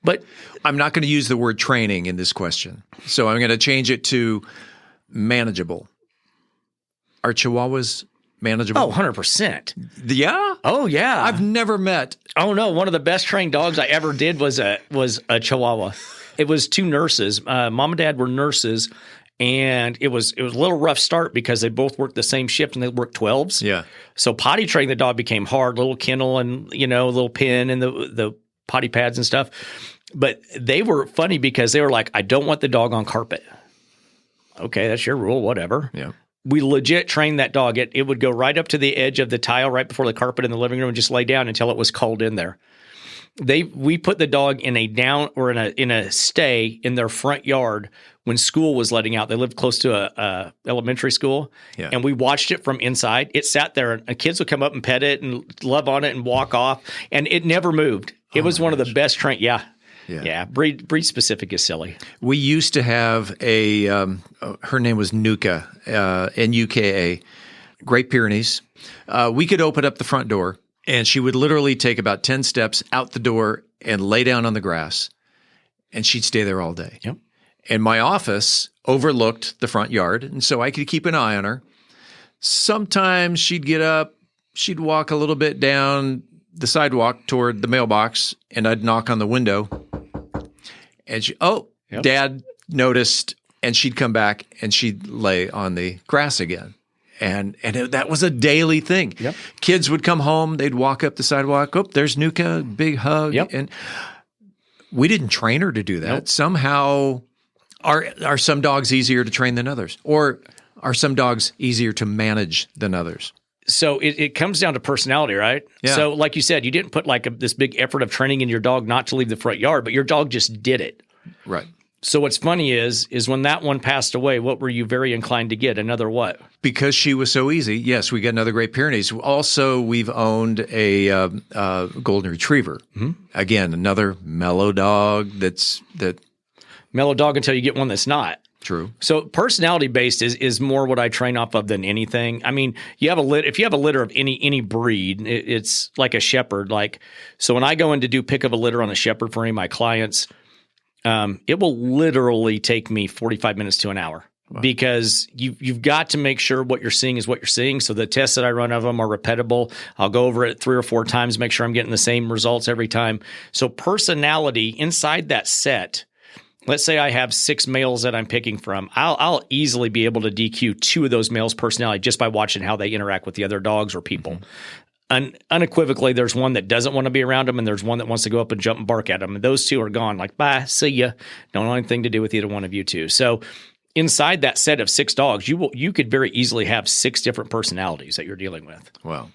But I'm not going to use the word training in this question. So I'm going to change it to manageable. Are Chihuahuas manageable? Oh, 100%. Yeah? Oh, yeah. I've never met. Oh, no. One of the best trained dogs I ever did was a Chihuahua. It was 2 nurses. Mom and dad were nurses. And it was a little rough start because they both worked the same shift and they worked 12s. Yeah. So potty training the dog became hard, little kennel and, a little pin and the potty pads and stuff. But they were funny because they were like, I don't want the dog on carpet. Okay, that's your rule, whatever. Yeah. We legit trained that dog. It would go right up to the edge of the tile right before the carpet in the living room and just lay down until it was cold in there. We put the dog in a down or in a stay in their front yard when school was letting out. They lived close to a elementary school, and we watched it from inside. It sat there, and kids would come up and pet it and love on it and walk off, and it never moved. It was one of the best trained. Yeah. Breed specific is silly. We used to have her name was Nuka, Nuka, Great Pyrenees. We could open up the front door. And she would literally take about 10 steps out the door and lay down on the grass, and she'd stay there all day. Yep. And my office overlooked the front yard, and so I could keep an eye on her. Sometimes she'd get up, she'd walk a little bit down the sidewalk toward the mailbox, and I'd knock on the window. And Dad noticed, and she'd come back, and she'd lay on the grass again. And that was a daily thing. Yep. Kids would come home. They'd walk up the sidewalk. Oh, there's Nuka, big hug. Yep. And we didn't train her to do that. Nope. Somehow, are some dogs easier to train than others? Or are some dogs easier to manage than others? So it comes down to personality, right? Yeah. So like you said, you didn't put this big effort of training in your dog not to leave the front yard, but your dog just did it. Right. So what's funny is when that one passed away, what were you very inclined to get? Another what? Because she was so easy, yes, we got another Great Pyrenees. Also, we've owned a Golden Retriever. Mm-hmm. Again, another mellow dog that mellow dog until you get one that's not. True. So personality based is more what I train off of than anything. I mean, if you have a litter of any breed, it's like a shepherd. Like, so when I go in to do pick of a litter on a shepherd for any of my clients, it will literally take me 45 minutes to an hour. Wow. Because you've got to make sure what you're seeing is what you're seeing. So the tests that I run of them are repeatable. I'll go over it 3 or 4 times, make sure I'm getting the same results every time. So personality inside that set, let's say I have 6 males that I'm picking from, I'll easily be able to DQ 2 of those males' personality just by watching how they interact with the other dogs or people. Unequivocally, there's one that doesn't want to be around them, and there's one that wants to go up and jump and bark at them. And those 2 are gone. Like, bye, see ya. Don't want anything to do with either one of you 2. So inside that set of 6 dogs, you could very easily have 6 different personalities that you're dealing with. Wow.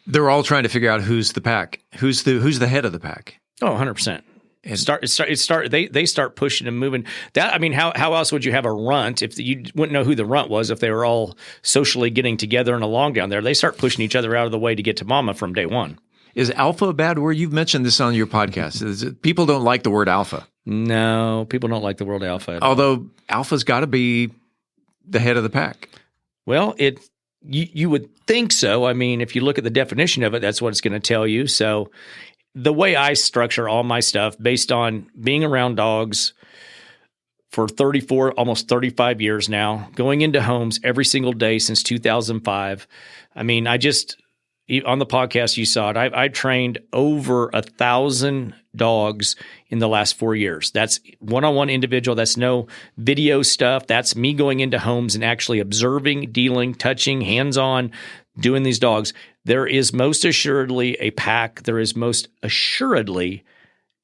They're all trying to figure out who's the pack, who's the head of the pack. Oh, 100%. They start pushing and moving. That, I mean, how else would you have a runt if you wouldn't know who the runt was if they were all socially getting together and along down there? They start pushing each other out of the way to get to mama from day one. Is alpha a bad word? You've mentioned this on your podcast. People don't like the word alpha. No, people don't like the word alpha at all. Although alpha's got to be the head of the pack. Well, you would think so. I mean, if you look at the definition of it, that's what it's going to tell you. So the way I structure all my stuff based on being around dogs for 34, almost 35 years now, going into homes every single day since 2005. I mean, on the podcast, you saw it. I trained over 1,000 dogs in the last 4 years. That's one-on-one individual. That's no video stuff. That's me going into homes and actually observing, dealing, touching, hands-on, doing these dogs. There is most assuredly a pack. There is most assuredly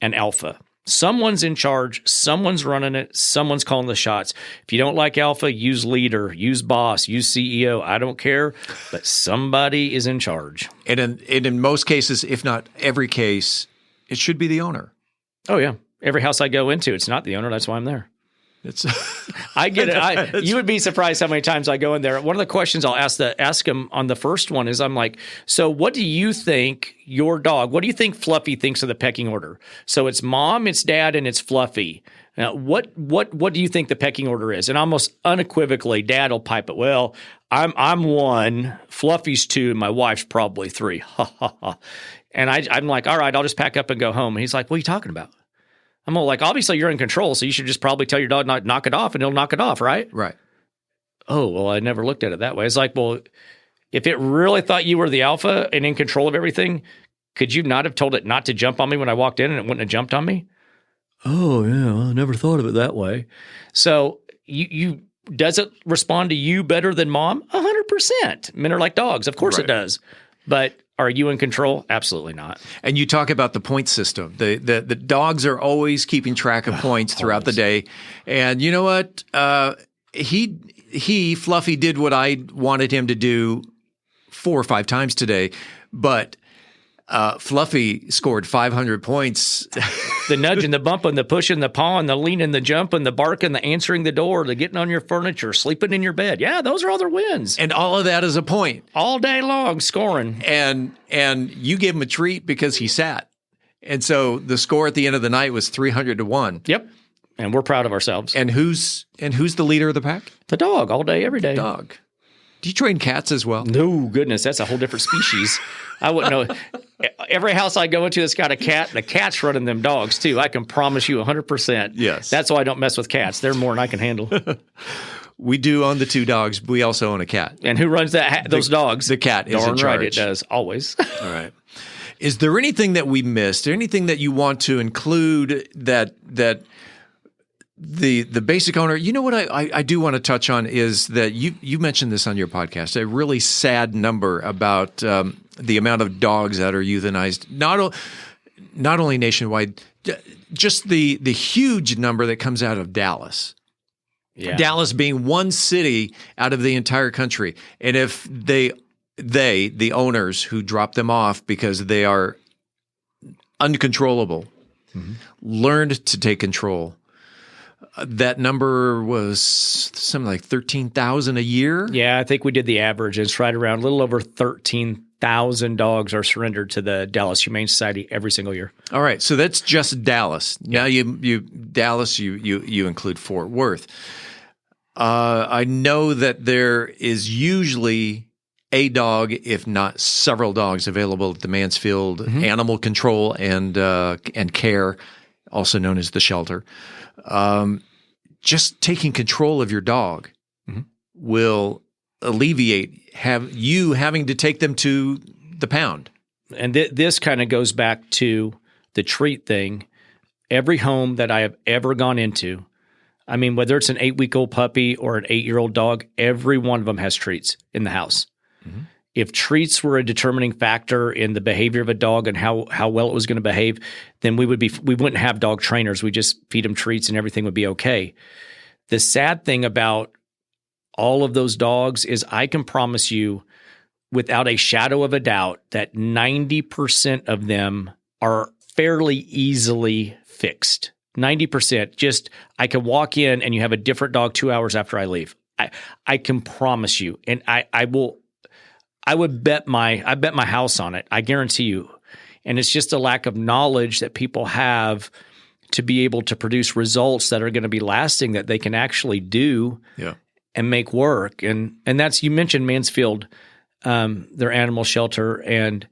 an alpha. Someone's in charge. Someone's running it. Someone's calling the shots. If you don't like alpha, use leader, use boss, use CEO. I don't care, but somebody is in charge. And in most cases, if not every case, it should be the owner. Oh, yeah. Every house I go into, it's not the owner. That's why I'm there. I get it. You would be surprised how many times I go in there. One of the questions I'll ask them on the first one is, I'm like, so what do you think your dog, what do you think Fluffy thinks of the pecking order? So it's mom, it's dad, and it's Fluffy. Now, what do you think the pecking order is? And almost unequivocally, dad will pipe it. Well, I'm 1, Fluffy's 2, and my wife's probably 3. Ha ha ha. And I'm like, all right, I'll just pack up and go home. And he's like, what are you talking about? I'm all like, obviously you're in control, so you should just probably tell your dog not knock it off, and he'll knock it off, right? Right. Oh, well, I never looked at it that way. It's like, well, if it really thought you were the alpha and in control of everything, could you not have told it not to jump on me when I walked in and it wouldn't have jumped on me? Oh, yeah, I never thought of it that way. So does it respond to you better than mom? 100%. Men are like dogs. Of course it does. But are you in control? Absolutely not. And you talk about the point system. The dogs are always keeping track of points throughout the day. And you know what? Fluffy did what I wanted him to do 4 or 5 times today, but Fluffy scored 500 points. The nudging, the bumping, the pushing, the pawing, the leaning, the jumping, the barking, the answering the door, the getting on your furniture, sleeping in your bed. Yeah, those are all their wins. And all of that is a point. All day long, scoring. And you gave him a treat because he sat. And so the score at the end of the night was 300-1. Yep. And we're proud of ourselves. And who's the leader of the pack? The dog, all day, every day. The dog. Do you train cats as well? No, goodness, that's a whole different species. I wouldn't know. Every house I go into that's got a cat, the cat's running them dogs too. I can promise you 100%. Yes. That's why I don't mess with cats. They're more than I can handle. We do own the 2 dogs. We also own a cat. And who runs those dogs? The cat is in charge. Darn right it does, always. All right. Is there anything that we missed? Anything that you want to include that the basic owner, you know what I do want to touch on is that you mentioned this on your podcast, a really sad number about the amount of dogs that are euthanized, not only nationwide, just the huge number that comes out of Dallas. Yeah. Dallas being one city out of the entire country. And if the owners who drop them off because they are uncontrollable, learned to take control, that number was something like 13,000 a year. Yeah, I think we did the average. It's right around a little over 13,000 1,000 dogs are surrendered to the Dallas Humane Society every single year. All right, so that's just Dallas. Now Dallas, you include Fort Worth. I know that there is usually a dog, if not several dogs, available at the Mansfield Animal Control and Care, also known as the shelter. Just taking control of your dog will alleviate you having to take them to the pound. And this kind of goes back to the treat thing. Every home that I have ever gone into, I mean, whether it's an 8-week-old puppy or an 8-year-old dog, every one of them has treats in the house. If treats were a determining factor in the behavior of a dog and how well it was going to behave, then we wouldn't have dog trainers. We just feed them treats and everything would be okay. The sad thing about all of those dogs is I can promise you without a shadow of a doubt that 90% of them are fairly easily fixed. 90%. Just I can walk in and you have a different dog 2 hours after I leave. I can promise you, and I would bet my house on it. I guarantee you. And it's just a lack of knowledge that people have to be able to produce results that are going to be lasting, that they can actually do and make work. And that's, you mentioned Mansfield, their animal shelter, and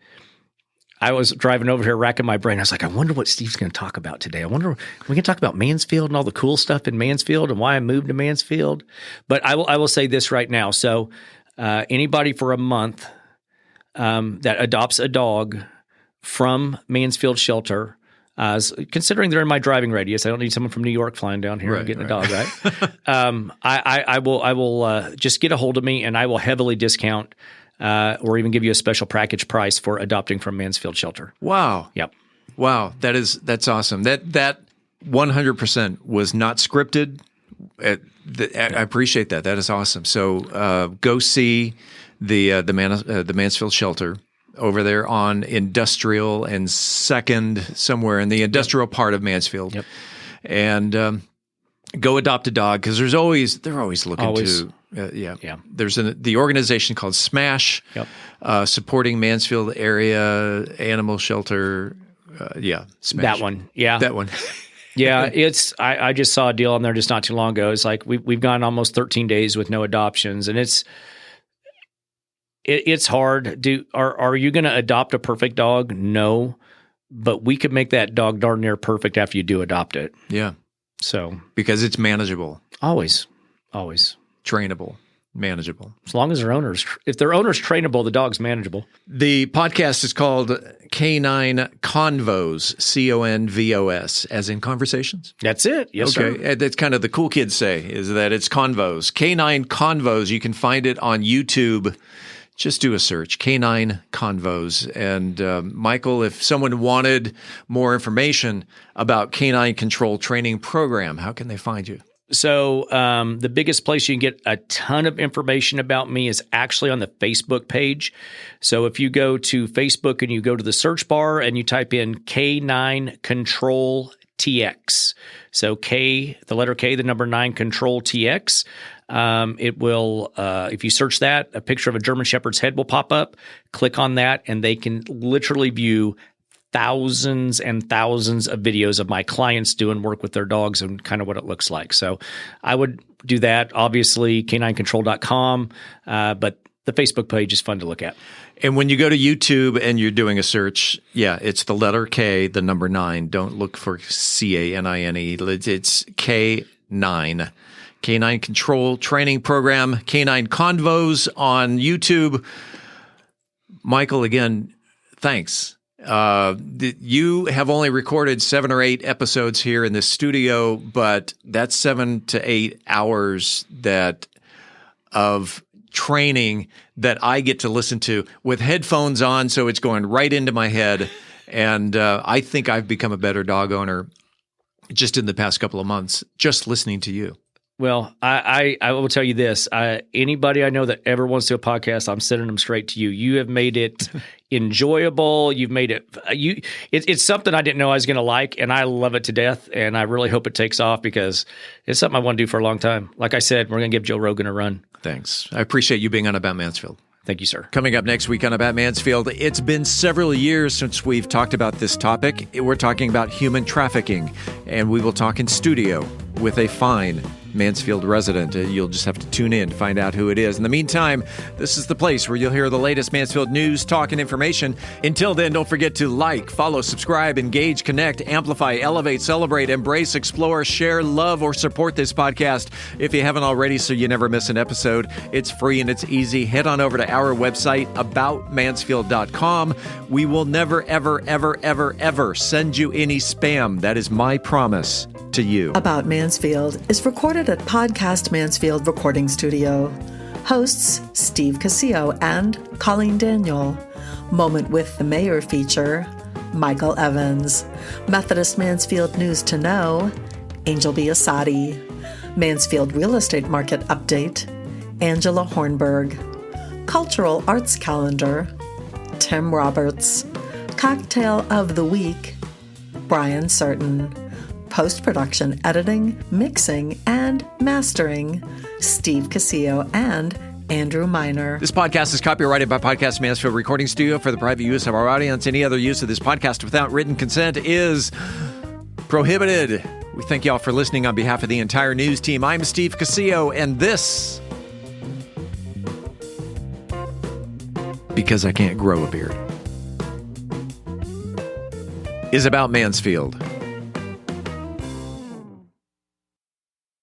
I was driving over here racking my brain. I was like, I wonder what Steve's going to talk about today. I wonder, we can talk about Mansfield and all the cool stuff in Mansfield and why I moved to Mansfield. But I will say this right now. So anybody for a month that adopts a dog from Mansfield Shelter, considering they're in my driving radius, I don't need someone from New York flying down here and getting a dog, right? I will just get a hold of me and I will heavily discount or even give you a special package price for adopting from Mansfield Shelter. Wow. Yep. Wow. That's awesome. That 100% was not scripted. I appreciate that. That is awesome. So go see the Mansfield Shelter over there on Industrial and 2nd, somewhere in the industrial part of Mansfield. Yep. And go adopt a dog, because they're always looking to. There's the organization called SMASH, supporting Mansfield area animal shelter. SMASH. That one. Yeah. That one. Yeah, I just saw a deal on there just not too long ago. It's like we've gone almost 13 days with no adoptions, and it's hard. Are you going to adopt a perfect dog? No, but we could make that dog darn near perfect after you do adopt it. Yeah. So because it's manageable. Always. Trainable. Manageable. As long as if their owner's trainable, the dog's manageable. The podcast is called Canine Convos, Convos, as in conversations? That's it. Yes, okay. sir. That's kind of the cool kids say, is that it's convos. Canine Convos. You can find it on YouTube. Just do a search, Canine Convos. And Michael, if someone wanted more information about Canine Control Training Program, how can they find you? So the biggest place you can get a ton of information about me is actually on the Facebook page. So if you go to Facebook and you go to the search bar and you type in K9 Control TX, so K, the letter K, the number 9 Control TX, it will, if you search that, a picture of a German Shepherd's head will pop up. Click on that and they can literally view thousands and thousands of videos of my clients doing work with their dogs and kind of what it looks like. So I would do that, obviously, caninecontrol.com, but the Facebook page is fun to look at. And when you go to YouTube and you're doing a search, it's the letter K, the number 9. Don't look for CANINE. It's K9. Canine Control Training Program, Canine Convos on YouTube. Michael, again, thanks. You have only recorded 7 or 8 episodes here in this studio, but that's 7 to 8 hours of training that I get to listen to with headphones on, so it's going right into my head. And I think I've become a better dog owner just in the past couple of months, just listening to you. Well, I will tell you this. Anybody I know that ever wants to do a podcast, I'm sending them straight to you. You have made it enjoyable. You've made it it's something I didn't know I was going to like, and I love it to death, and I really hope it takes off because it's something I want to do for a long time. Like I said, we're going to give Joe Rogan a run. Thanks. I appreciate you being on About Mansfield. Thank you, sir. Coming up next week on About Mansfield, it's been several years since we've talked about this topic. We're talking about human trafficking, and we will talk in studio with a fine Mansfield resident. You'll just have to tune in to find out who it is. In the meantime, this is the place where you'll hear the latest Mansfield news, talk, and information. Until then, don't forget to like, follow, subscribe, engage, connect, amplify, elevate, celebrate, embrace, explore, share, love, or support this podcast. If you haven't already, so you never miss an episode, it's free and it's easy. Head on over to our website, aboutmansfield.com. We will never, ever, ever, ever, ever send you any spam. That is my promise to you. About Mansfield is recorded at Podcast Mansfield Recording Studio. Hosts Steve Casillo and Colleen Daniel. Moment with the Mayor feature Michael Evans. Methodist Mansfield News to Know Angel Biasatti. Mansfield Real Estate Market Update Angela Hornburg. Cultural Arts Calendar Tim Roberts. Cocktail of the Week Brian Certain. Post-production, editing, mixing, and mastering, Steve Casillo and Andrew Miner. This podcast is copyrighted by Podcast Mansfield Recording Studio for the private use of our audience. Any other use of this podcast without written consent is prohibited. We thank you all for listening on behalf of the entire news team. I'm Steve Casillo, and this, because I can't grow a beard, is About Mansfield.